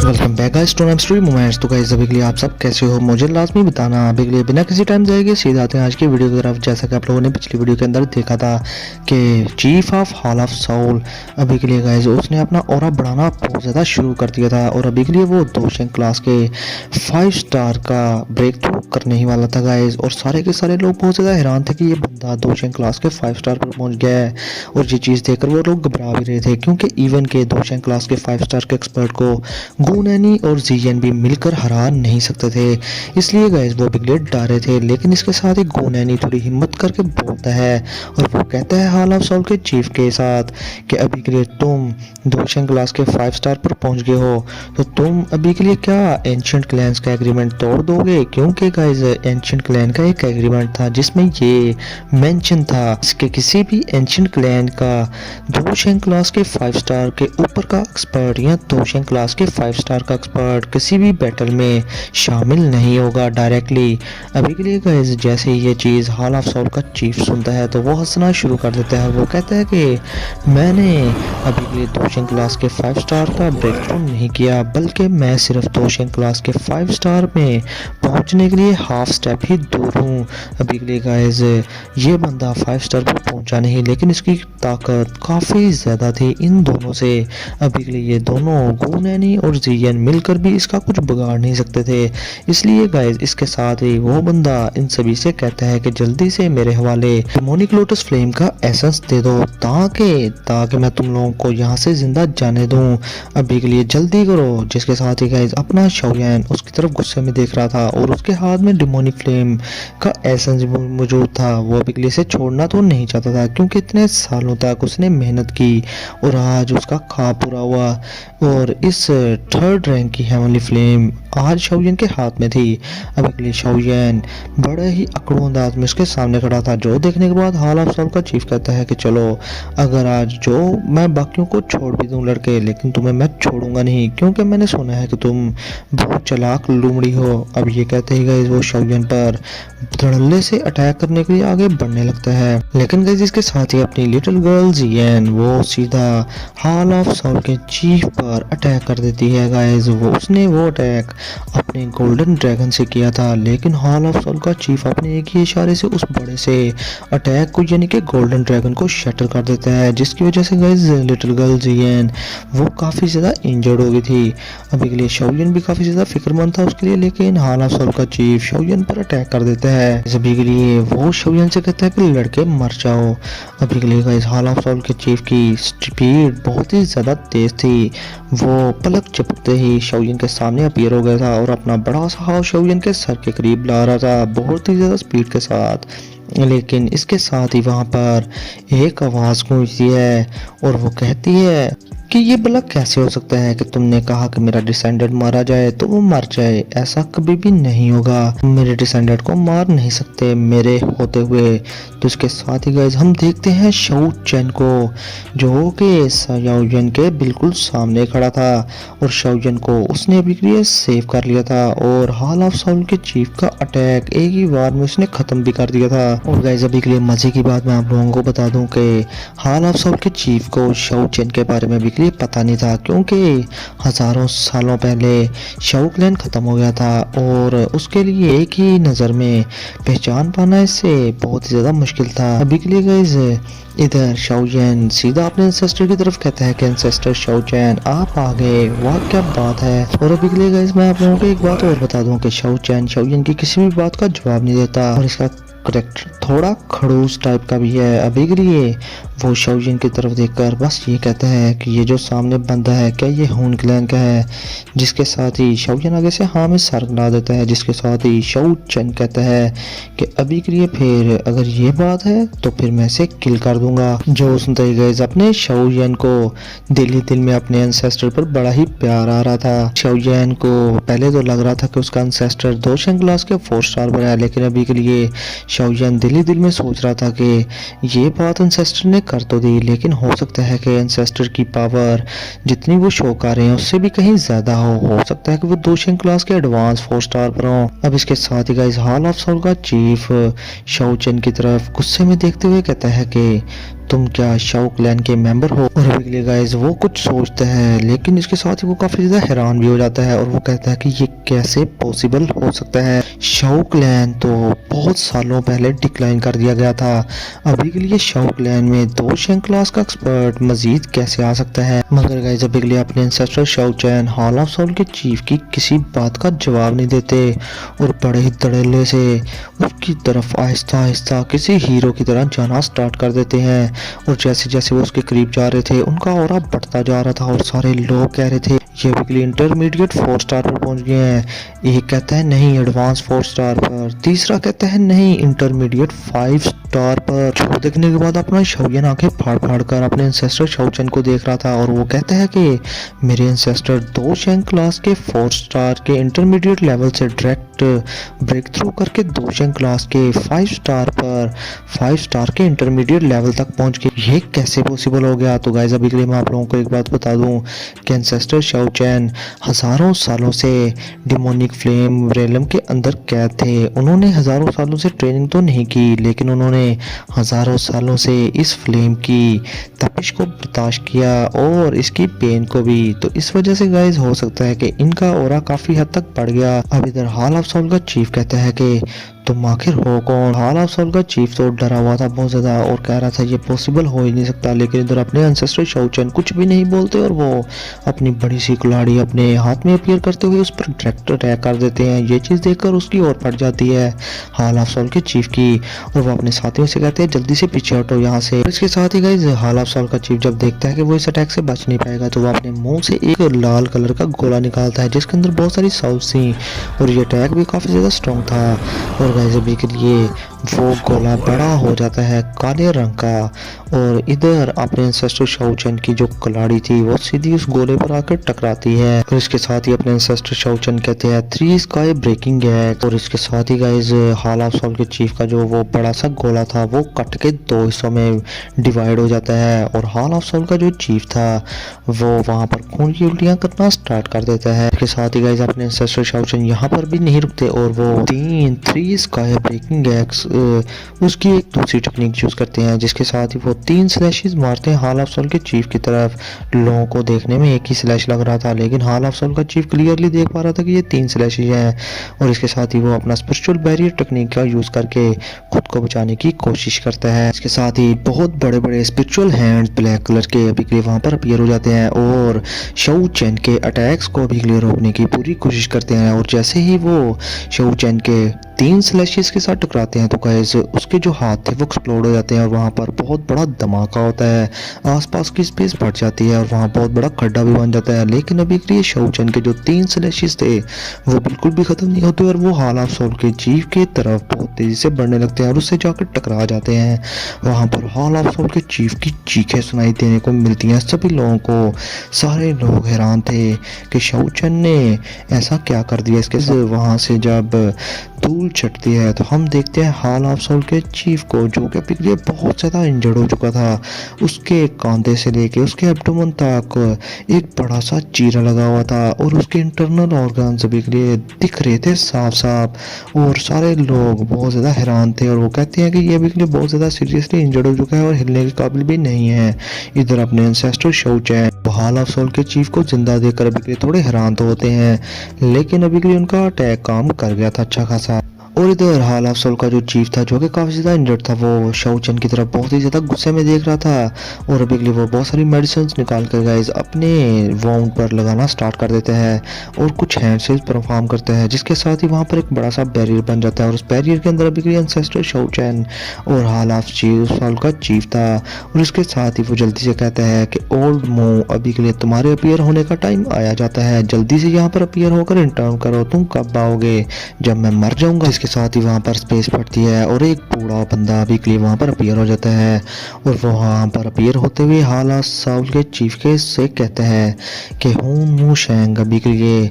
Welcome back guys to story moments. तो guys अभी के लिए आप सब कैसे हो मुझे लाजमी बताना। अभी के लिए बिना किसी टाइम जाएंगे सीधा आते हैं आज की वीडियो की तरफ। जैसा कि आप लोगों ने पिछली वीडियो के अंदर देखा था कि chief of hall of Saul अभी के लिए गाइस उसने अपना ऑरा बढ़ाना बहुत ज़्यादा शुरू कर दिया था और अभी के लिए वो दोशेंग क्लास के 5 स्टार का ब्रेक थ्रू करने ही वाला था गाइस। और सारे के सारे लोग बहुत ज़्यादा हैरान थे कि ये बंदा दोशेंग क्लास के 5 स्टार पर पहुंच गया है। और ये चीज़ देखकर वो लोग घबरा भी रहे थे क्योंकि इवन के दोशेंग क्लास के 5 स्टार के एक्सपर्ट को गुनैनी और जीएन भी मिलकर हरा नहीं सकते थे। इसलिए गाइस वो बिगलेट डारे थे। लेकिन इसके साथ ही गुनैनी थोड़ी हिम्मत करके बोलता है और वो कहता है हॉल ऑफ साउल के चीफ के साथ कि अभी के लिए तुम दोशेंग क्लास के 5 स्टार पर पहुंच गए हो तो तुम अभी के लिए क्या एंशिएंट क्लैंस का एग्रीमेंट तोड़ दोगे। क्योंकि गाइस एंशिएंट क्लैन का एक एग्रीमेंट था जिसमें ये मेंशन था कि किसी भी एंशिएंट क्लैन का दोशेंग क्लास के 5 स्टार के ऊपर का एक्सपर्ट या दोशेंग क्लास के 5 स्टार का एक्सपर्ट किसी भी बैटल में शामिल नहीं होगा डायरेक्टली। अभी के लिए गाइस जैसे ही ये चीज़ हॉल ऑफ साउल का चीफ सुनता है तो वो हंसना शुरू कर देता है। वो कहता है कि मैंने अभी के लिए दोशेंग क्लास के 5 स्टार का ब्रेक थ्रू नहीं किया बल्कि मैं सिर्फ दोशेंग क्लास के 5 स्टार में पहुंचने के लिए हाफ स्टेप ही दूर हूँ। अभी के लिए गाइस ये बंदा 5 स्टार पर पहुंचा नहीं लेकिन इसकी ताकत काफ़ी ज़्यादा थी इन दोनों से। अभी के लिए ये दोनों गुनैनी और जीएन मिलकर भी इसका कुछ बिगाड़ नहीं सकते थे। इसलिए गाइस इसके साथ ही वो बंदा इन सभी से कहता है कि जल्दी से मेरे हवाले डेमोनिक लोटस फ्लेम का एसेंस दे दो ताकि मैं तुम लोगों को यहाँ से जिंदा जाने दूं। अभी के लिए जल्दी करो। जिसके साथ ही गाइस अपना शाओयान उसकी तरफ गुस्से में देख रहा था और उसके हाथ में डेमोनिक फ्लेम का एसेंस मौजूद था। वो अभी के लिए इसे छोड़ना तो नहीं चाहता था क्योंकि इतने सालों तक उसने मेहनत की और आज उसका ख्वाब पूरा हुआ। और इस 3rd रैंक की हेवनली फ्लेम आज शाओयान के हाथ में थी। अब अगले शाओयान बड़े ही अकड़ू अंदाज में उसके सामने खड़ा था जो देखने के बाद हॉल ऑफ साउल का चीफ कहता है कि चलो अगर आज जो मैं बाकियों को छोड़ भी दूं लड़के लेकिन तुम्हें मैं छोड़ूंगा नहीं क्योंकि मैंने सुना है कि तुम बहुत चालाक लूमड़ी हो। अब ये कहते ही गाइस वो शाओयान पर धड़ल्ले से अटैक करने के लिए आगे बढ़ने लगता है। लेकिन गाइस इसके साथ ही अपनी लिटिल गर्ल जीएन वो सीधा हॉल ऑफ साउल के चीफ पर अटैक कर देती है। गाइस उसने वो अटैक अपने गोल्डन ड्रैगन से किया था लेकिन हॉल ऑफ साउल का चीफ अपने एक ही इशारे से उस बड़े से अटैक को यानी कि गोल्डन ड्रैगन को शटर कर देता है जिसकी वजह से गाइस लिटिल गर्ल जीएन वो काफ़ी ज़्यादा इंजर्ड हो गई थी। अभी के लिए शाओयान भी काफ़ी ज़्यादा फिक्रमंद था उसके लिए लेकिन हॉल ऑफ साउल का चीफ शाओयान पर अटैक कर देता है। अभी के लिए वो शाओयान से कहता है कि लड़के मर जाओ। अभी के लिए गाइस हॉल ऑफ साउल के चीफ की स्पीड बहुत ही ज़्यादा तेज थी। वो पलक झपकते ही शाओयान के सामने अपीयर हो गया था और अपना बड़ा सा हाथ शाओयान के सर के करीब ला रहा था बहुत ही ज़्यादा स्पीड के साथ। लेकिन इसके साथ ही वहाँ पर एक आवाज़ गूंजती है और वो कहती है कि ये भला कैसे हो सकता है कि तुमने कहा कि मेरा डिसेंडेंट मारा जाए तो वो मर जाए। ऐसा कभी भी नहीं होगा। मेरे डिसेंडेंट को मार नहीं सकते मेरे होते हुए। तो इसके साथ ही गाइस हम देखते हैं शाओ चैन को जो कि शाओयान के बिल्कुल सामने खड़ा था और शाओयान को उसने अभी के लिए सेव कर लिया था और हॉल ऑफ साउल के चीफ का अटैक एक ही बार में उसने खत्म भी कर दिया था। और गाइस अभी के लिए मजे की बात मैं आप लोगों को बता दूं कि हॉल ऑफ साउल के चीफ को शाओ चैन के बारे में अभी के लिए पता नहीं था क्योंकि हजारों सालों पहले शाओ क्लैन खत्म हो गया था और उसके लिए एक ही नज़र में पहचान पाना इससे बहुत ही ज़्यादा मुश्किल था। अभी के लिए गाइस इधर शाओयान सीधा अपने एंसेस्टर की तरफ कहता है कि एंसेस्टर शाओचैन आप आ गए, वाह क्या बात है। और अभी के लिए गाइस मैं आप लोगों को एक बात और बता दूं कि शाओचैन शाओयान की किसी भी बात का जवाब नहीं देता और इसका करेक्टर थोड़ा खड़ूस टाइप का भी है। अभी के लिए वो शाओयान की तरफ देखकर बस ये कहता है कि ये जो सामने बंदा है क्या ये हून क्लैन का है। जिसके साथ ही शाओयान आगे से हाँ में सर ला देता है जिसके साथ ही शाओचैन कहता है कि अभी के लिए फिर अगर ये बात है तो फिर मैं इसे किल कर दूंगा। जो सुनते ही गाइस अपने शाओयान को दिल ही दिल में अपने एंसेस्टर पर बड़ा ही प्यार आ रहा था। शाओयान को पहले तो लग रहा था कि उसका एंसेस्टर दोशेंग क्लास के 4 स्टार पर है लेकिन अभी के लिए शाओयान दिल ही दिल में सोच रहा था कि ये बात एंसेस्टर ने कर तो दी लेकिन हो सकता है कि एंसेस्टर की पावर जितनी वो शो कर रहे हैं उससे भी कहीं ज्यादा हो सकता है कि वो दोशेंग क्लास के एडवांस 4 स्टार पर हो। अब इसके साथ ही गाइस हॉल ऑफ साउल का चीफ शाओचैन की तरफ गुस्से में देखते हुए कहता है कि तुम क्या शाओ क्लैन के मेंबर हो? और अभी के लिए गाइस वो कुछ सोचता है, लेकिन इसके साथ ही वो काफी ज्यादा हैरान भी हो जाता है और वो कहता है कि ये कैसे पॉसिबल हो सकता है। शाओ क्लैन तो बहुत सालों पहले डिक्लाइन कर दिया गया था। अभी के लिए शाओ क्लैन में दो शेंग क्लास का एक्सपर्ट मजीद कैसे आ सकता है? मगर गाइस अभी के लिए अपने ancestor Shao Chen hall of soul के चीफ की किसी बात का जवाब नहीं देते और बड़े ही धड़ल्ले से उसकी तरफ आहिस्ता आहिस्ता किसी हीरो की तरह जाना स्टार्ट कर देते हैं। और जैसे जैसे वो उसके करीब जा रहे थे उनका ऑरा बढ़ता जा रहा था और सारे लोग कह रहे थे ये अभी इंटरमीडिएट 4 स्टार पर पहुंच गए हैं। एक कहता है नहीं एडवांस 4 स्टार पर, तीसरा कहता है नहीं इंटरमीडिएट 5 स्टार पर। शो देखने के बाद अपना शाओयन आंखें फाड़ फाड़ कर अपने एंसेस्टर शाओचन को देख रहा था और वो कहता है कि मेरे एंसेस्टर 2 शेंग क्लास के 4 स्टार के इंटरमीडिएट लेवल से डायरेक्ट ब्रेक थ्रू करके 2 शेंग क्लास के 5 स्टार पर 5 स्टार के इंटरमीडिएट लेवल तक पहुंच गए। ये कैसे पॉसिबल हो गया? तो गाइस अभी के लिए मैं आप लोगों को एक बात बता दूं कि एंसेस्टर शाओ चैन हजारों सालों से डिमोनिक फ्लेम रेलम के अंदर कैद थे। उन्होंने हजारों सालों से ट्रेनिंग तो नहीं की, लेकिन उन्होंने हजारों सालों से इस फ्लेम की तपिश को बर्दाश्त किया और इसकी पेन को भी। तो इस वजह से गाइस हो सकता है कि इनका ऑरा काफी हद तक बढ़ गया। अब इधर हॉल ऑफ सोल का चीफ कहता है कि तुम आखिर हो कौन? हॉल ऑफ सोल का चीफ तो डरा हुआ था बहुत ज्यादा और कह रहा था ये पॉसिबल हो ही नहीं सकता, लेकिन इधर अपने एंसेस्टर शाओ चैन कुछ भी नहीं बोलते और वो अपनी बड़ी सी कुल्हाड़ी अपने हाथ में अपीयर करते हुए उस पर डायरेक्ट अटैक कर देते हैं। ये चीज देखकर उसकी ओर फट जाती है हॉल ऑफ सोल के चीफ की और वो अपने साथियों से कहते हैं जल्दी से पीछे हटो यहाँ से। इसके साथ ही गाइस हॉल ऑफ सोल का चीफ जब देखता है कि वो इस अटैक से बच नहीं पाएगा तो वो अपने मुंह से एक लाल कलर का गोला निकालता है जिसके अंदर बहुत सारी साउस थी और ये अटैक भी काफी ज्यादा स्ट्रॉन्ग था। और गाइस अभी के लिए वो गोला बड़ा हो जाता है काले रंग का और इधर अपने एंसेस्टर शाओ चैन की जो कुल्हाड़ी थी वो सीधी उस गोले पर आकर टकराती है। और इसके साथ ही अपने एंसेस्टर शाओ चैन कहते हैं 3 स्काई ब्रेकिंग एक्स। और इसके साथ ही गाइस हॉल ऑफ सोल के चीफ का जो वो बड़ा सा गोला था वो कट के 2 हिस्सों में डिवाइड हो जाता है और हॉल ऑफ सोल का जो चीफ था वो वहां पर खून की उल्टियां करना स्टार्ट कर देता है। इसके साथ ही गाइस अपने एंसेस्टर शाओ चैन यहाँ पर भी नहीं रुकते और वो 3 स्काई ब्रेकिंग एक्स उसकी एक दूसरी टेक्निक यूज करते हैं जिसके साथ ही वो 3 स्लैशेस मारते हैं हॉल ऑफ सोल के चीफ की तरफ। लोगों को देखने में एक ही स्लैश लग रहा था, लेकिन हॉल ऑफ सोल का चीफ क्लियरली देख पा रहा था कि ये 3 स्लैशेस हैं और इसके साथ ही वो अपना स्पिरिचुअल बैरियर टेक्निक का यूज करके खुद को बचाने की कोशिश करता है। इसके साथ ही बहुत बड़े बड़े स्पिरिचुअल हैंड्स ब्लैक कलर के अभी के लिए वहां पर अपीयर हो जाते हैं और शाओ चैन के अटैक्स को अभी के लिए रोकने की पूरी कोशिश करते हैं। और जैसे ही वो शाओ चैन के 3 स्लैशेस के साथ टकराते हैं तो गाइस उसके जो हाथ थे वो एक्सप्लोड हो जाते हैं और वहां पर बहुत बड़ा धमाका होता है। आसपास की स्पेस फट जाती है और वहां बहुत बड़ा खड्डा भी बन जाता है। लेकिन अभी के लिए शाओ चैन के जो 3 स्लैशेस थे वो बिल्कुल भी खत्म नहीं होते और वो हॉल ऑफ सोल के चीफ की तरफ बहुत तेजी से बढ़ने लगते हैं और उससे जाकर टकरा जाते हैं। वहां पर हॉल ऑफ सोल के चीफ की चीखें सुनाई देने को मिलती हैं सभी लोगों को। सारे लोग हैरान थे कि शाओ चैन ने ऐसा क्या कर दिया इसके साथ। वहां से जब धूल छटती है तो हम देखते हैं हॉल ऑफ सोल के चीफ को जो कि अभी के लिए बहुत ज्यादा इंजर्ड हो चुका था। उसके कांधे से लेके उसके एब्डोमेन तक एक बड़ा सा चीरा लगा हुआ था और उसके इंटरनल ऑर्गन्स अभी के लिए दिख रहे थे साफ साफ और सारे लोग बहुत ज्यादा हैरान थे और वो कहते हैं कि ये अभी के लिए बहुत ज्यादा सीरियसली इंजर्ड हो चुका है और हिलने के काबिल भी नहीं है। इधर अपने ancestor Shao Chen hall of soul के चीफ को जिंदा देखकर अभी के लिए थोड़े हैरान तो होते हैं, लेकिन अभी के लिए उनका अटैक काम कर गया था अच्छा खासा। और इधर हॉल ऑफ सोल का जो चीफ था जो कि काफी ज्यादा इंजर्ड था वो शाओ चैन की तरफ बहुत ही ज्यादा गुस्से में देख रहा था और अभी के लिए वो बहुत सारी मेडिसिन निकाल कर गाइस अपने वाउंड पर लगाना स्टार्ट कर देते हैं और कुछ हैंड सेल्स परफॉर्म करते हैं जिसके साथ ही वहां पर एक बड़ा सा बैरियर बन जाता है और उस बैरियर के अंदर अभी के लिए एंसेस्टर शाओ चैन और हॉल ऑफ सोल का चीफ था। और उसके साथ ही वो जल्दी से कहता है कि ओल्ड मो अभी के लिए तुम्हारे अपीयर होने का टाइम आया जाता है, जल्दी से यहाँ पर अपीयर होकर इंटर्न करो, तुम कब आओगे? जब मैं मर जाऊंगा। के साथ ही वहां पर स्पेस फटती है और एक बूढ़ा बंदा अभी के लिए वहां पर अपीयर हो जाता है और वो वहां पर अपीयर होते हुए हॉल ऑफ सोल के चीफ के से कहते हैं कि हून मू शेंग अभी के लिए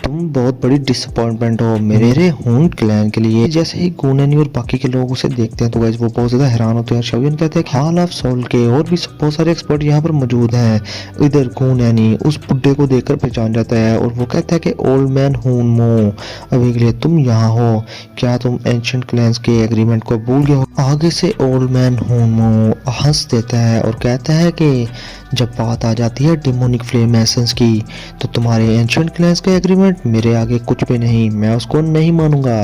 तुम बहुत बड़ी डिसअपॉइंटमेंट हो मेरे हून क्लैन के लिए। जैसे ही गूनैनी और बाकी के लोग उसे देखते हैं तो गाइस वो बहुत ज्यादा हैरान होते हैं। शौयन कहते हैं कि हॉल ऑफ सोल के और भी बहुत सारे एक्सपर्ट यहाँ पर मौजूद हैं। इधर गूनैनी उस बुड्ढे को देखकर पहचान जाता है और वो कहता है कि ओल्ड मैन हून मो, अभी के लिए तुम यहाँ हो, क्या तुम एंशिएंट क्लैंस के एग्रीमेंट को भूल गए हो। आगे से ओल्ड मैन हून मो हंस देता है और कहता है कि जब बात आ जाती है डिमोनिक फ्लेम एसेंस की तो तुम्हारे एंशिएंट क्लैंस का एग्रीमेंट मेरे आगे कुछ भी नहीं, मैं उसको नहीं मानूंगा।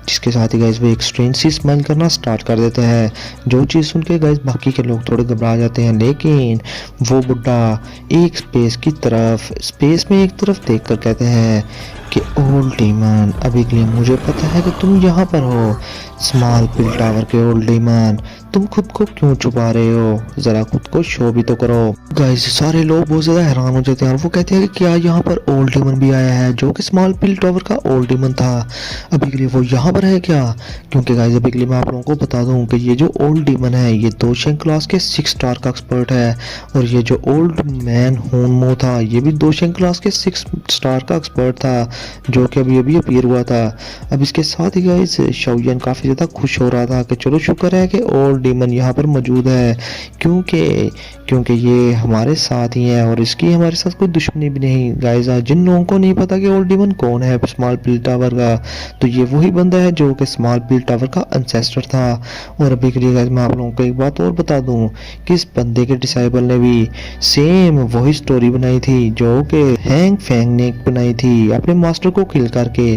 जिसके साथ ही गाइस वो एक स्ट्रेंज सी स्माइल करना स्टार्ट कर देते हैं, जो चीज़ सुन के गाइस बाकी के लोग थोड़े घबरा जाते हैं। लेकिन वो बुड्ढा एक स्पेस में एक तरफ देख कर कहते हैं कि ओल्ड डीमन, अभी के लिए मुझे पता है कि तुम यहाँ पर हो। स्मॉल पिल टावर के ओल्ड डीमन, तुम खुद को क्यों छुपा रहे हो, जरा खुद को शो भी तो करो। गाइस सारे लोग बहुत ज्यादा हैरान हो जाते हैं और वो कहते हैं कि क्या यहाँ पर ओल्ड डीमन भी आया है, जो कि स्मॉल पिल टावर का ओल्ड डीमन था। अभी के लिए वो यहाँ पर है क्या? क्योंकि गाइस अभी के लिए मैं आप लोगों को बता दूं कि ये जो ओल्ड डीमन है ये 2 शैंक क्लास के 6 स्टार का एक्सपर्ट है, और ये जो ओल्ड मैन हूनमो था ये भी 2 शैंक क्लास के 6 स्टार का एक्सपर्ट था, जो कि अभी अभी अपीयर हुआ था। अब इसके साथ ही गाइस शौयन काफी ज्यादा खुश हो रहा था कि चलो शुक्र है कि ओल्ड डीमन यहाँ पर मौजूद है, क्योंकि ये हमारे साथ ही है और इसकी हमारे साथ कोई दुश्मनी भी नहीं। गाइस जिन लोगों को नहीं पता कि ओल्ड डीमन कौन है स्मॉल पिल टावर का, तो ये वही बंदा है जो कि स्मॉल पिल टावर का एंसेस्टर था। और अभी के लिए गाइस मैं आप लोगों को एक बात और बता दूं कि इस बंदे के डिसाइबल ने भी सेम वही स्टोरी बनाई थी जो कि हैंग फैंग ने बनाई थी अपने मास्टर को किल करके।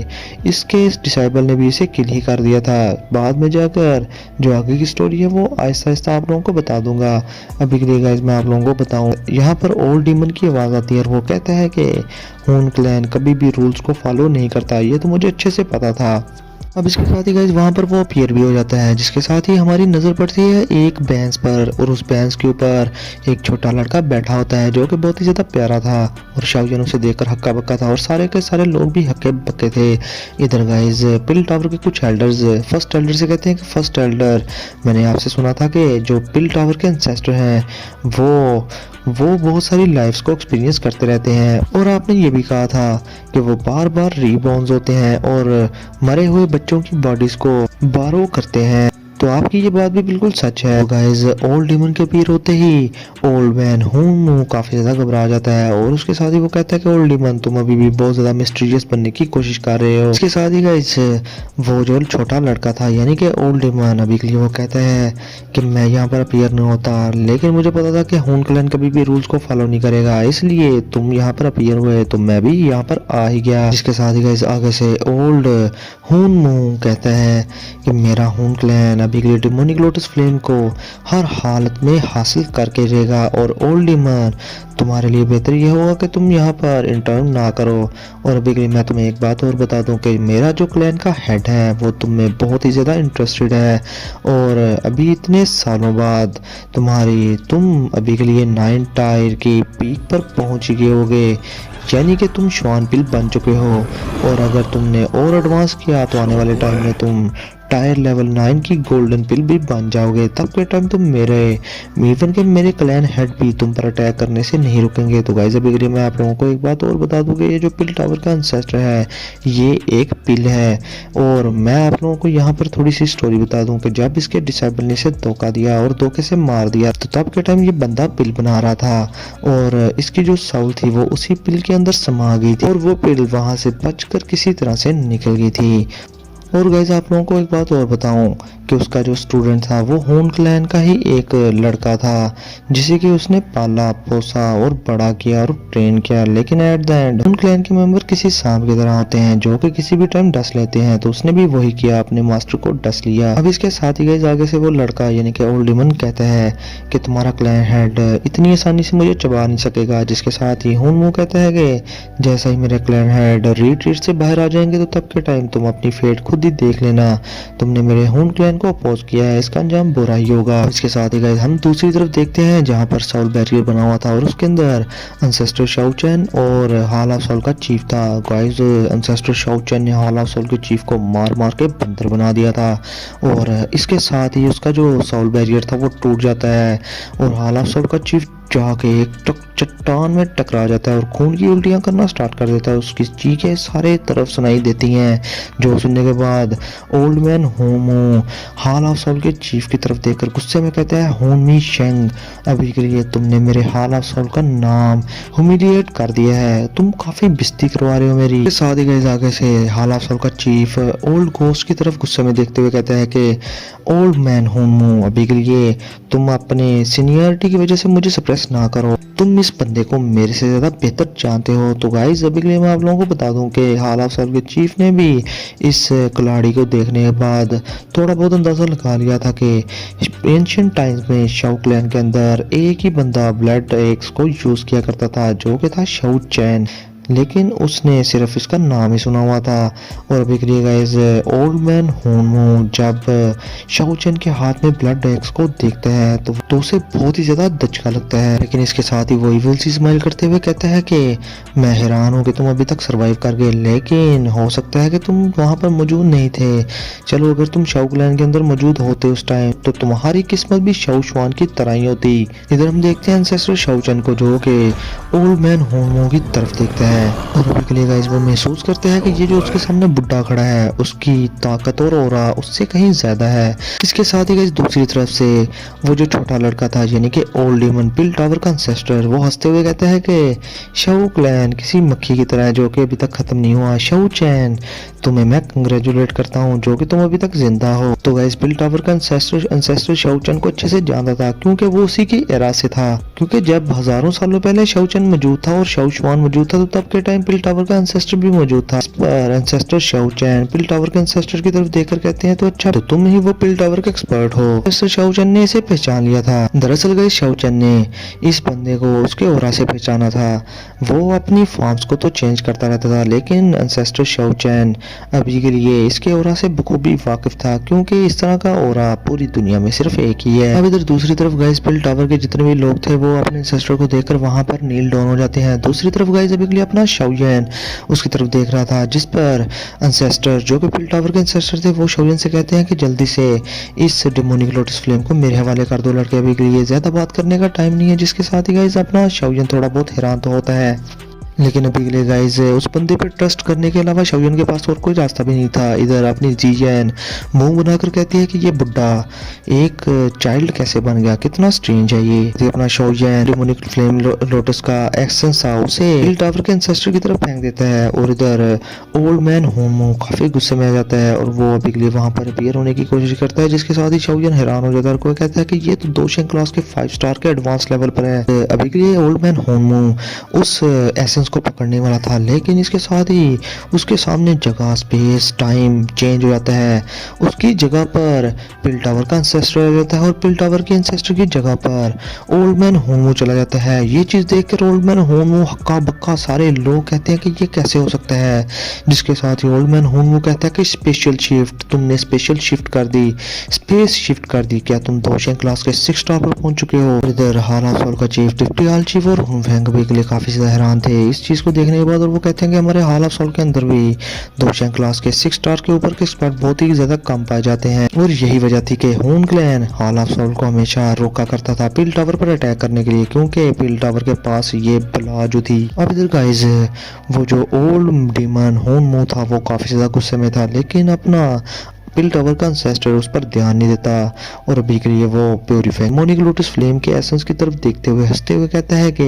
इसके इस डिसाइबल ने भी इसे किल ही कर दिया था। बाद में जाकर जो आगे की स्टोरी है वो आहिस्ता आहिस्ता आप लोगों को बता दूंगा। अभी के लिए गाइस मैं आप लोगों को बताऊं, यहाँ पर ओल्ड डीमन की आवाज आती है और वो कहता है कि हून क्लैन कभी भी रूल्स को फॉलो नहीं करता, ये तो मुझे अच्छे से पता था। अब इसके साथ ही गाइस वहाँ पर वो अपीयर भी हो जाता है, जिसके साथ ही हमारी नज़र पड़ती है एक बेंच पर, और उस बेंच के ऊपर एक छोटा लड़का बैठा होता है जो कि बहुत ही ज़्यादा प्यारा था, और शाहजहान उसे देखकर हक्का बक्का था और सारे के सारे लोग भी हक्के बक्के थे। इधर गाइस पिल टावर के कुछ एल्डर्स फर्स्ट एल्डर से कहते हैं कि फर्स्ट एल्डर, मैंने आपसे सुना था कि जो पिल टावर के एंसेस्टर हैं वो बहुत सारी लाइफ्स को एक्सपीरियंस करते रहते हैं, और आपने ये भी कहा था कि वो बार बार रीबॉर्न्स होते हैं और मरे हुए बच्चों की बॉडीज को बारो करते हैं। तो आपकी ये बात भी बिल्कुल सच है। गाइस ओल्ड डीमन के अपीयर होते ही ओल्ड मैन हून काफी ज्यादा घबरा जाता है, और उसके साथ ही वो कहता है कि ओल्ड डीमन तुम अभी भी बहुत ज्यादा मिस्टीरियस बनने की कोशिश कर रहे हो। इसके साथ ही गाइस वो जो छोटा लड़का था यानी कि ओल्ड डीमन, अभी के लिए वो कहता है कि मैं यहाँ पर अपीयर नहीं होता, लेकिन मुझे पता था कि हून क्लैन कभी भी रूल्स को फॉलो नहीं करेगा, इसलिए तुम यहाँ पर अपीयर हुए तो मैं भी यहाँ पर आ ही गया। जिसके साथ ही गाइस आगे से ओल्ड हून कहता है कि मेरा हून क्लैन अभी के लिए डिमोनिक लोटस फ्लेम को हर हालत में हासिल करके रहेगा, और ओल्ड डीमन तुम्हारे लिए बेहतर ये होगा कि तुम यहाँ पर इंटर्न ना करो। और अभी के लिए मैं तुम्हें एक बात और बता दूं कि मेरा जो क्लैन का हेड है वो तुम में बहुत ही ज़्यादा इंटरेस्टेड है, और अभी इतने सालों बाद तुम अभी के लिए 9 टायर की पीक पर पहुँच गए होगे, यानी कि तुम श्वान पिल बन चुके हो, और अगर तुमने और एडवांस किया तो आने वाले टाइम में तुम टायर लेवल 9 की गोल्डन पिल भी बन जाओगे। तब के टाइम तुम मेरे क्लैन हेड भी तुम पर अटैक करने से नहीं रुकेंगे। तो गाइस अभी के लिए मैं आप लोगों को एक बात और बता दूं कि ये जो पिल टावर का एंसेस्टर है ये एक पिल है, और मैं आप लोगों को यहाँ पर थोड़ी सी स्टोरी बता दूं कि जब इसके डिसाइबल ने इसे धोखा दिया और धोखे से मार दिया तो तब के टाइम ये बंदा पिल बना रहा था, और इसकी जो साउल थी वो उसी पिल के अंदर समा गई थी, और वो पिल वहां से बचकर किसी तरह से निकल गई थी। और गाइस आप लोगों को एक बात और बताऊं कि उसका जो स्टूडेंट था वो हून क्लैन का ही एक लड़का था, जिसे कि उसने पाला पोसा और बड़ा किया और ट्रेन किया, लेकिन एट द एंड हून क्लैन के मेंबर किसी सांप की तरह होते हैं जो कि किसी भी टाइम डस लेते हैं, तो उसने भी वही किया, अपने मास्टर को डस लिया। अब इसके साथ ही गाइस आगे से वो लड़का यानी कि ओल्ड डीमन कहता है कि तुम्हारा क्लैन हेड इतनी आसानी से मुझे चबा नहीं सकेगा। जिसके साथ ही हून कहता है कि जैसा ही मेरे क्लैन हेड रिट्रीट से बाहर आ जाएंगे तो तब के टाइम तुम अपनी फेट खुद ही देख लेना, तुमने मेरे हून क्लैन को अपोज किया है, इसका अंजाम बुरा ही होगा। इसके साथ ही गाइस हम दूसरी तरफ देखते हैं जहां पर साउल बैरियर बना हुआ था, और उसके अंदर एंसेस्टर शाओचैन और हॉल ऑफ सोल का चीफ था। गाइस एंसेस्टर शाओचैन ने हॉल ऑफ सोल के चीफ को मार मार के बंदर बना दिया था, और इसके साथ ही उसका जो साउल बैरियर था वो टूट जाता है, और हॉल ऑफ सोल का चीफ जाके एक चट्टान में टकरा जाता है और खून की उल्टियां करना स्टार्ट कर देता है। उसकी चीखें सारे तरफ सुनाई देती हैं, जो सुनने के बाद ओल्ड मैन होमो हॉल ऑफ सोल के चीफ की तरफ देखकर गुस्से में कहता है, होमी शेंग, अभी के लिए तुमने मेरे हॉल ऑफ सोल का नाम ह्यूमिलिएट कर दिया है, तुम काफी बेइज्जती करवा रहे हो मेरी। इसके साथ ही गाइस आगे से हॉल ऑफ सोल का चीफ ओल्ड घोस्ट की तरफ गुस्से में देखते हुए कहता है कि ओल्ड मैन होमो, अभी के लिए तुम अपने सीनियरिटी की वजह से मुझे सप्रेस ना करो, तुम इस बंदे को मेरे से ज्यादा बेहतर जानते हो। तो गाइस अभी के लिए मैं आप लोगों को बता दूं कि हॉल ऑफ सोल के चीफ ने भी इस खिलाड़ी को देखने के बाद थोड़ा बहुत अंदाजा लगा लिया था कि एंशिएंट टाइम्स में शाओ क्लैन के अंदर एक ही बंदा ब्लड एक्स को यूज किया करता था, जो कि था शाओ चैन, लेकिन उसने सिर्फ इसका नाम ही सुना हुआ था। और अभी के लिए गाइस ओल्ड मैन होमो जब शाओ चैन के हाथ में ब्लड एक्स को देखता है तो उसे बहुत ही ज्यादा दचका लगता है, लेकिन इसके साथ ही वो इविल सी स्माइल करते हुए कहता है कि मैं हैरान हूँ कि तुम अभी तक सरवाइव कर गए, लेकिन हो सकता है कि तुम वहां पर मौजूद नहीं थे। चलो अगर तुम शाओ क्लैन के अंदर मौजूद होते उस टाइम तो तुम्हारी किस्मत भी शाओ शुआन की तरह ही होती। इधर हम देखते हैं एंसेस्टर शाओ चैन को, जो कि ओल्ड मैन होमो की तरफ देखता है और अभी के लिए गाइस वो महसूस करते हैं कि ये जो उसके सामने बुड्ढा खड़ा है उसकी ताकत और ऑरा उससे कहीं ज्यादा है। इसके साथ ही गाइस दूसरी तरफ से वो जो छोटा लड़का था यानी कि ओल्ड डीमन पिल टावर का एंसेस्टर, वो हंसते हुए कहता है कि शाओ क्लैन किसी मक्खी की तरह है जो कि अभी तक खत्म नहीं हुआ। शाओ चैन, तुम्हें मैं कंग्रेचुलेट करता हूँ जो कि तुम अभी तक जिंदा हो। तो गाइस पिल टावर का एंसेस्टर शाओ चैन को अच्छे से जानता था, क्योंकि वो उसी की एरा से था, क्योंकि जब हजारों सालों पहले शाओ चैन मौजूद था और शाओ शुआन मौजूद था तो तब के टाइम पिल टावर का एंसेस्टर भी मौजूद था। इस पर एंसेस्टर शाओ चैन पिल टावर के एंसेस्टर की तरफ देखकर कहते हैं, तो अच्छा तो तुम ही वो पिल टावर के एक्सपर्ट हो। एंसेस्टर शाओ चैन ने इसे पहचान लिया था। दरअसल गाइस शाओ चैन ने इस बंदे को उसके ऑरा से पहचाना था। वो अपनी फॉर्म्स को तो चेंज करता रहता था, लेकिन एंसेस्टर शाओ चैन अभी के लिए इसके ऑरा से बखूबी वाकिफ था, क्योंकि इस तरह का ऑरा पूरी दुनिया में सिर्फ एक ही है। अब इधर दूसरी तरफ गाइस पिल टावर के जितने भी लोग थे वो अपने एंसेस्टर को देखकर वहां पर नील डाउन हो जाते हैं। दूसरी तरफ गाइस अभी के लिए अपना शाओ चैन उसकी तरफ देख रहा था, जिस पर एंसेस्टर जो कि पिल टावर के एंसेस्टर थे वो शाओ चैन से कहते हैं कि जल्दी से इस डेमोनिक लोटस फ्लेम को मेरे हवाले कर दो लड़के, अभी के लिए ज्यादा बात करने का टाइम नहीं है। जिसके साथ ही गाइस अपना शाओ चैन थोड़ा बहुत हैरान तो होता है, लेकिन अभी के लिए गाइस उस बंदे पे ट्रस्ट करने के अलावा शाओ चैन के पास और कोई रास्ता भी नहीं था। इधर अपनी जी चैन मुंह बनाकर कहती है कि ये बुड्ढा एक चाइल्ड कैसे बन गया, कितना स्ट्रेंज है ये। अपना शाओ चैन डेमोनिक फ्लेम लोटस का एसेंस था उसे हिल टावर के एंसेस्टर की तरफ फेंक देता है और इधर ओल्ड मैन होमो काफी गुस्से में आ जाता है और वो अभी के लिए वहां पर अपीयर होने की कोशिश करता है। जिसके साथ ही शाओ चैन हैरान हो जाता है और कोई कहता है कि ये तो दोशेंग क्लास के 5 स्टार के एडवांस लेवल पर है। अभी के लिए ओल्ड मैन होमो उस एसेंस को पकड़ने वाला था, लेकिन इसके साथ ही उसके सामने जगह स्पेस टाइम चेंज हो जाता है। उसकी जगह पर पिल टावर का एंसेस्टर आ जाता है और पिल टावर के एंसेस्टर की जगह पर ओल्ड मैन होमो चला जाता है। ये चीज देखकर ओल्ड मैन होमो हक्का बक्का सारे लोग कहते हैं कि ये कैसे हो सकता है। जिसके साथ ही ओल्ड मैन होमो कहता है कि स्पेशल शिफ्ट, तुमने स्पेशल शिफ्ट कर दी, स्पेस शिफ्ट कर दी, क्या तुम दोशेंग क्लास के 6 स्टार पर पहुंच चुके हो। इधर हॉल ऑफ सोल का चीफ डिप्टी हाल चीफ और हुनफेंग भी के लिए काफी ज्यादा हैरान थे इस चीज को देखने के बाद, और वो कहते हैं कि हमारे हॉल ऑफ सोल के अंदर भी दोशेंग क्लास के 6 स्टार के ऊपर के एक्सपर्ट बहुत ही ज्यादा कम पाए जाते हैं। और यही वजह थी कि हून क्लैन हॉल ऑफ सोल को हमेशा रोका करता था पिल टावर पर अटैक करने के लिए, क्योंकि पिल टावर के पास ये बला जो थी। अब इधर गाइस वो जो ओल्ड डीमन हून मू था वो काफी ज्यादा गुस्से में था, लेकिन अपना पिल टावर का एंसेस्टर उस पर ध्यान नहीं देता और अभी के लिए वो प्योरीफाई मोनिक लोटस फ्लेम के एसेंस की तरफ देखते हुए हंसते हुए कहता है कि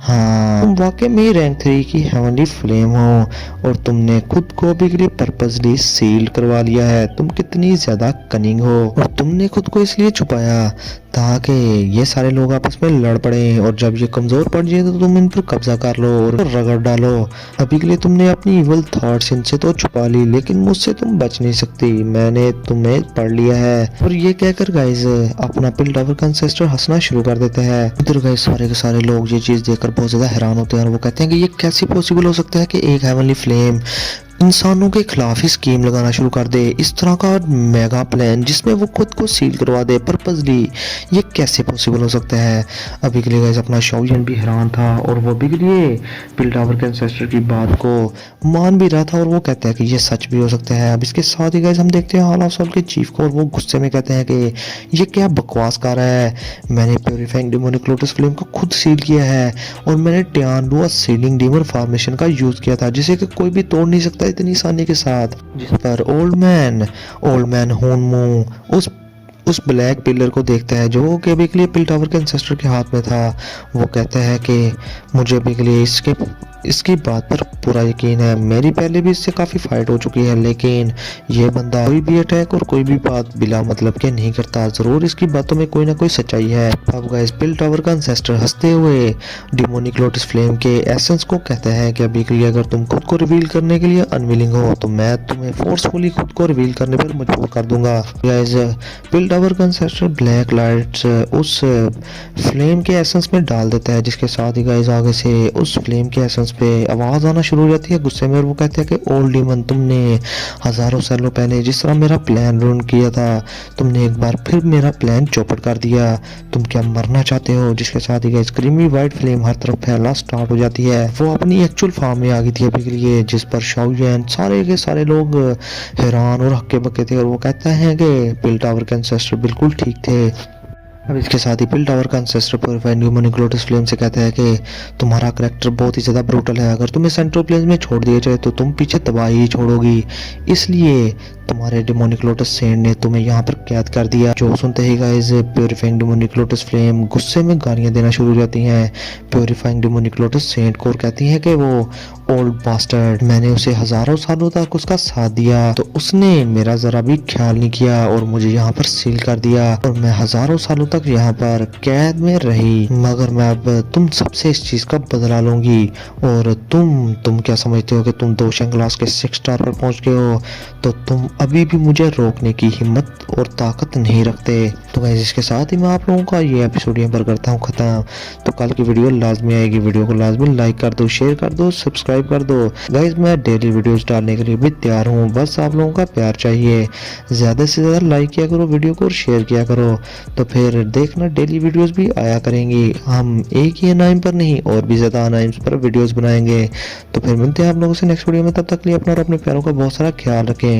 हाँ तुम वाकई में रैंक 3 की हेवनली फ्लेम हो और तुमने खुद को अभी के लिए पर्पसली सील करवा लिया है। तुम कितनी ज्यादा कनिंग हो और तुमने खुद को इसलिए छुपाया ताकि ये सारे लोग आपस में लड़ पड़े और जब ये कमजोर पड़ जाए तो तुम इन पर कब्जा कर लो और रगड़ डालो। अभी के लिए तुमने अपनी इविल थॉट्स इनसे तो छुपा ली, लेकिन मुझसे तुम बच नहीं सकती, मैंने तुम्हें पढ़ लिया है। और ये कहकर गाइस अपना पिल टावर का एंसेस्टर हंसना शुरू कर देते हैं। इधर गाइस सारे के सारे लोग ये चीज देखकर बहुत ज्यादा हैरान होते हैं और वो कहते हैं कि ये कैसे पॉसिबल हो सकता है कि एक हेवनली फ्लेम इंसानों के खिलाफ ही स्कीम लगाना शुरू कर दे। इस तरह का मेगा प्लान जिसमें वो खुद को सील करवा दे पर्पसली, ये कैसे पॉसिबल हो सकता है। अभी के लिए गाइस अपना शौयन भी हैरान था और वो भी के लिए पिल टावर के एंसेस्टर की बात को मान भी रहा था और वो कहता है कि ये सच भी हो सकता है। अब इसके साथ ही गाइस हम देखते हैं हॉल ऑफ सोल के चीफ को और वो गुस्से में कहते हैं कि ये क्या बकवास कर रहा है, मैंने प्योरीफाइंग डेमोनिक लोटस फ्लेम को खुद सील किया है और मैंने टियानडुआ सीलिंग डीमन फॉर्मेशन का यूज किया था जिसे कि कोई भी तोड़ नहीं सकता इतनी आसानी के साथ। जिस पर ओल्ड मैन होनमू उस ब्लैक पिलर को देखता है जो कि अभी के लिए पिल टावर के एंसेस्टर के हाथ में था। वो कहता है कि मुझे अभी के लिए इसकी बात पर पूरा यकीन है, मेरी पहले भी इससे काफ़ी फाइट हो चुकी है, लेकिन ये बंदा कोई भी अटैक और कोई भी बात बिला मतलब के नहीं करता। ज़रूर इसकी बातों में कोई ना कोई सच्चाई है। अब गाइस पिल टावर का एंसेस्टर हंसते हुए डिमोनिक लोटस फ्लेम के एसेंस को कहता है कि अभी के लिए अगर तुम खुद को रिवील करने के लिए अनविलिंग हो तो मैं तुम्हें फोर्सफुली खुद को रिवील करने पर मजबूर कर दूंगा। गाइस पिल टावर का एंसेस्टर ब्लैक लाइट्स उस फ्लेम के एसेंस में डाल देता है, जिसके साथ ही गाइस आगे से उस फ्लेम के एसेंस पे आवाज आना शुरू हो जाती है गुस्से में। और वो कहते हैं कि ओल्ड डीमन, तुमने हजारों सालों पहले जिस तरह मेरा प्लान रूइन किया था, तुमने एक बार फिर मेरा प्लान चौपट कर दिया। तुम क्या मरना चाहते हो? जिसके साथ ही गाइस क्रीमी वाइट फ्लेम हर तरफ फैलना स्टार्ट हो जाती है। वो अपनी एक्चुअल फॉर्म में आ गई थी अभी के लिए, जिस पर शाओयुएन सारे के सारे लोग हैरान और हक्के बक्के थे। और वो कहते हैं कि पिल टावर के एंसेस्टर बिल्कुल ठीक थे। अब इसके साथ ही पिल टावर का ancestor purified pneumonic lotus flame से कहता है कि तुम्हारा करैक्टर बहुत ही ज़्यादा ब्रूटल है, अगर तुम्हें सेंट्रल प्लेन में छोड़ दिया जाए तो तुम पीछे तबाही ही छोड़ोगी, इसलिए तुम्हारे डिमोनिक लोटस सेंड ने तुम्हें यहाँ पर कैद कर दिया। जो सुनते ही guys purifying demonic lotus flame गुस्से में गालियाँ देना शुरू हो जाती हैं प्योरीफाइंग डिमोनिक लोटस सेंट को और कहती हैं कि वो ओल्ड बास्टर्ड, मैंने उसे हजारों सालों तक उसका साथ दिया तो उसने मेरा जरा भी ख्याल नहीं किया और मुझे यहाँ पर सील कर दिया और मैं हजारों सालों तक यहाँ पर कैद में रही, मगर मैं अब तुम सबसे इस चीज का बदला लूंगी। और तुम क्या समझते हो कि तुम दो क्लास के 6 स्टार पर पहुंच गए हो, तो तुम अभी भी मुझे रोकने की हिम्मत और ताकत नहीं रखते। तो गाइस इसके साथ ही मैं आप लोगों का ये एपिसोड यहाँ पर करता हूँ खत्म। तो कल की वीडियो लाजमी आएगी, वीडियो को लाजमी लाइक कर दो, शेयर कर दो, सब्सक्राइब कर दो। गाइस मैं डेली वीडियोस डालने के लिए भी तैयार हूँ, बस आप लोगों का प्यार चाहिए। ज़्यादा से ज़्यादा लाइक किया करो वीडियो को और शेयर किया करो, तो फिर देखना डेली वीडियोस भी आया करेंगी। हम एक ही अनाइम पर नहीं और भी ज़्यादा अनाइम्स पर वीडियोस बनाएंगे। तो फिर मिलते हैं आप लोगों से नेक्स्ट वीडियो में, तब तक के लिए अपना और अपने प्यारों का बहुत सारा ख्याल रखें।